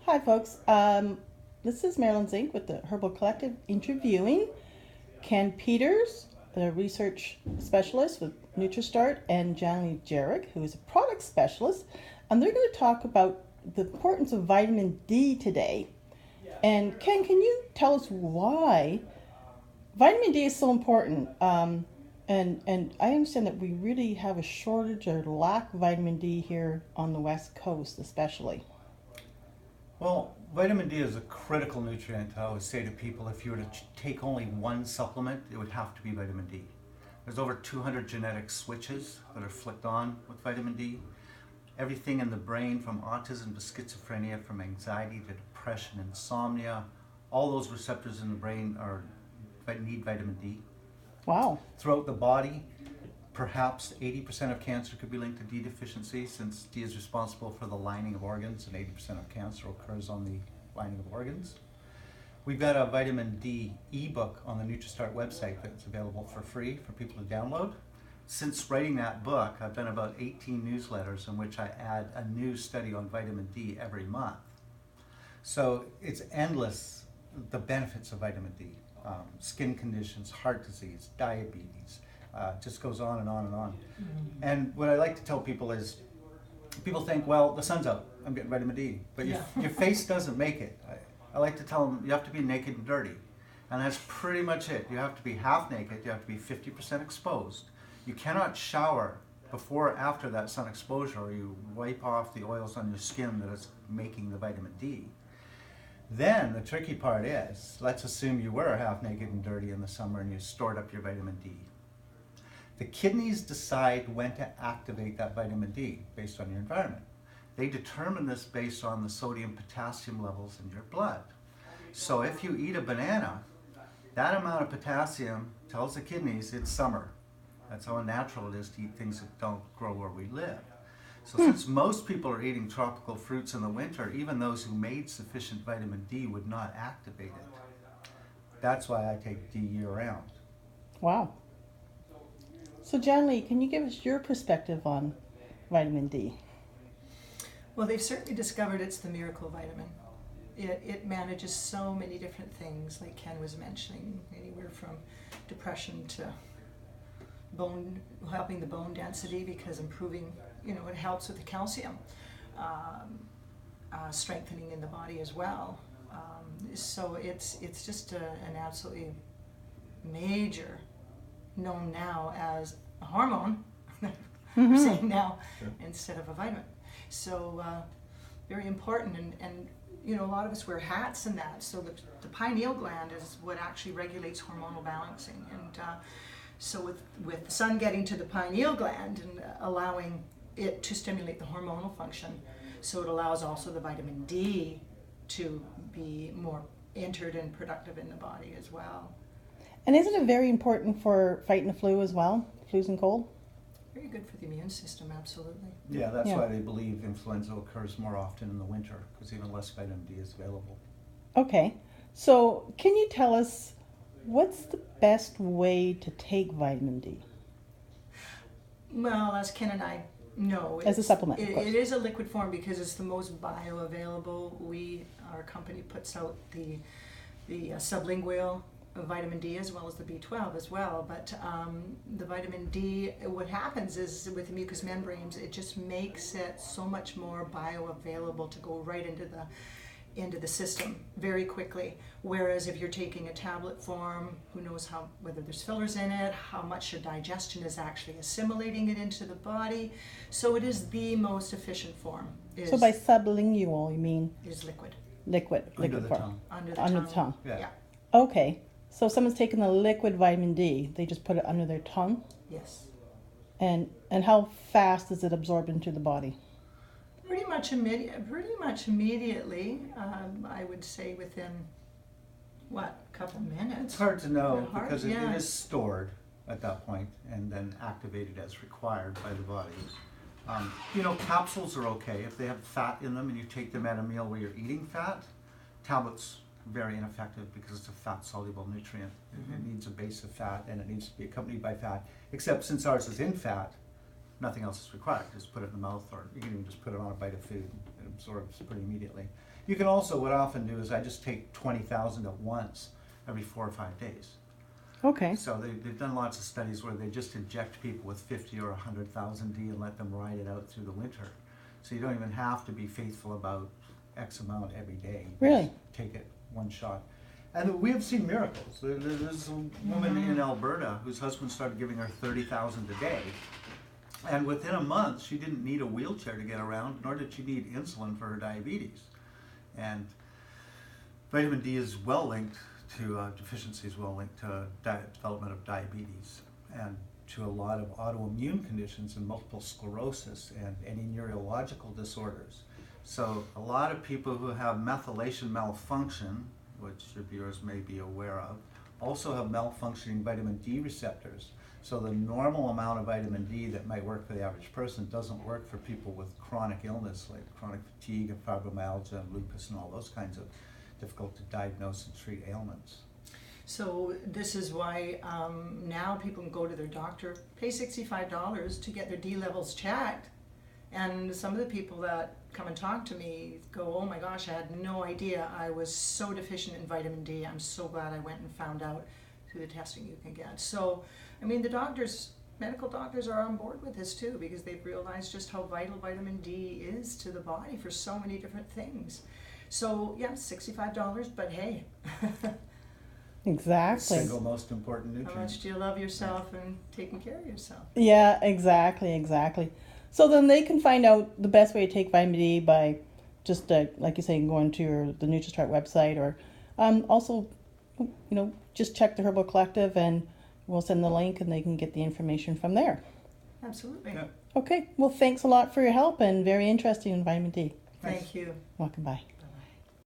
Hi, folks. This is Marilyn Zink with the Herbal Collective interviewing Ken Peters, the research specialist with NutriStart, and Janley Jarek, who is a product specialist. And they're going to talk about the importance of vitamin D today. And Ken, can you tell us why vitamin D is so important? And I understand that we really have a shortage or lack of vitamin D here on the West Coast, especially. Well, vitamin D is a critical nutrient. I always say to people, if you were to take only one supplement, it would have to be vitamin D. There's over 200 genetic switches that are flicked on with vitamin D. Everything in the brain, from autism to schizophrenia, from anxiety to depression, insomnia, all those receptors in the brain need vitamin D. Wow. Throughout the body, perhaps 80% of cancer could be linked to D deficiency, since D is responsible for the lining of organs, and 80% of cancer occurs on the lining of organs. We've got a vitamin D ebook on the NutriStart website that's available for free for people to download. Since writing that book, I've done about 18 newsletters in which I add a new study on vitamin D every month. So it's endless, the benefits of vitamin D. Skin conditions, heart disease, diabetes, just goes on and on and on. Mm-hmm. And what I like to tell people is, people think, well, the sun's out, I'm getting vitamin D, but your face doesn't make it. I like to tell them, you have to be naked and dirty. And that's pretty much it. You have to be half naked, you have to be 50% exposed. You cannot shower before or after that sun exposure, or you wipe off the oils on your skin that is making the vitamin D. Then the tricky part is, let's assume you were half naked and dirty in the summer and you stored up your vitamin D. The kidneys decide when to activate that vitamin D based on your environment. They determine this based on the sodium-potassium levels in your blood. So if you eat a banana, that amount of potassium tells the kidneys it's summer. That's how unnatural it is to eat things that don't grow where we live. So since most people are eating tropical fruits in the winter, even those who made sufficient vitamin D would not activate it. That's why I take D year round. Wow. So Janley, can you give us your perspective on vitamin D? Well, they've certainly discovered it's the miracle vitamin. It manages so many different things, like Ken was mentioning, anywhere from depression to bone, helping the bone density, because improving, it helps with the calcium, strengthening in the body as well. So it's just an absolutely major, known now as a hormone, we're saying now, instead of a vitamin. So very important, and a lot of us wear hats and that, so the pineal gland is what actually regulates hormonal balancing, and so with the sun getting to the pineal gland and allowing it to stimulate the hormonal function, so it allows also the vitamin D to be more entered and productive in the body as well. And isn't it very important for fighting the flu as well? Flus and cold? Very good for the immune system, absolutely. Yeah, that's why they believe influenza occurs more often in the winter, because even less vitamin D is available. Okay. So can you tell us what's the best way to take vitamin D? Well, as Ken and I know, as a supplement, of course. It is a liquid form because it's the most bioavailable. Our company puts out the sublingual vitamin D as well as the B12 as well, but the vitamin D, what happens is with the mucous membranes, it just makes it so much more bioavailable to go right into the system very quickly. Whereas if you're taking a tablet form, who knows whether there's fillers in it, how much your digestion is actually assimilating it into the body. So it is the most efficient form. So by sublingual, you mean? Is liquid. Liquid Under the form. tongue. Under the tongue. Yeah. Okay. So if someone's taking the liquid vitamin D, they just put it under their tongue? Yes. And how fast does it absorb into the body? Pretty much immediately. I would say within, a couple minutes. It's hard to know because it is stored at that point and then activated as required by the body. Capsules are okay if they have fat in them and you take them at a meal where you're eating fat. Tablets, very ineffective because it's a fat-soluble nutrient. It needs a base of fat and it needs to be accompanied by fat, except since ours is in fat, nothing else is required. Just put it in the mouth, or you can even just put it on a bite of food and absorbs pretty immediately. You can also, what I often do is I just take 20,000 at once every 4 or 5 days. Okay. So they've done lots of studies where they just inject people with 50 or 100,000 D and let them ride it out through the winter. So you don't even have to be faithful about X amount every day. You Really? just take it one shot. And we have seen miracles. There's a woman in Alberta whose husband started giving her 30,000 a day. And within a month, she didn't need a wheelchair to get around, nor did she need insulin for her diabetes. And vitamin D is well linked to deficiencies, well linked to development of diabetes and to a lot of autoimmune conditions and multiple sclerosis and any neurological disorders. So a lot of people who have methylation malfunction, which your viewers may be aware of, also have malfunctioning vitamin D receptors. So the normal amount of vitamin D that might work for the average person doesn't work for people with chronic illness like chronic fatigue and fibromyalgia and lupus and all those kinds of difficult to diagnose and treat ailments. So this is why now people can go to their doctor, pay $65 to get their D levels checked. And some of the people that come and talk to me go, oh my gosh, I had no idea I was so deficient in vitamin D. I'm so glad I went and found out through the testing you can get. So, I mean, the doctors, medical doctors are on board with this too, because they've realized just how vital vitamin D is to the body for so many different things. So, yeah, $65, but hey. Exactly. Single most important nutrient. How much do you love yourself and taking care of yourself? Yeah, exactly. So then they can find out the best way to take vitamin D by just, like you say, going to the NutriStart website, or also, just check the Herbal Collective and we'll send the link and they can get the information from there. Absolutely. Yeah. Okay, well, thanks a lot for your help and very interesting in vitamin D. Thank you. Welcome, bye. Bye-bye.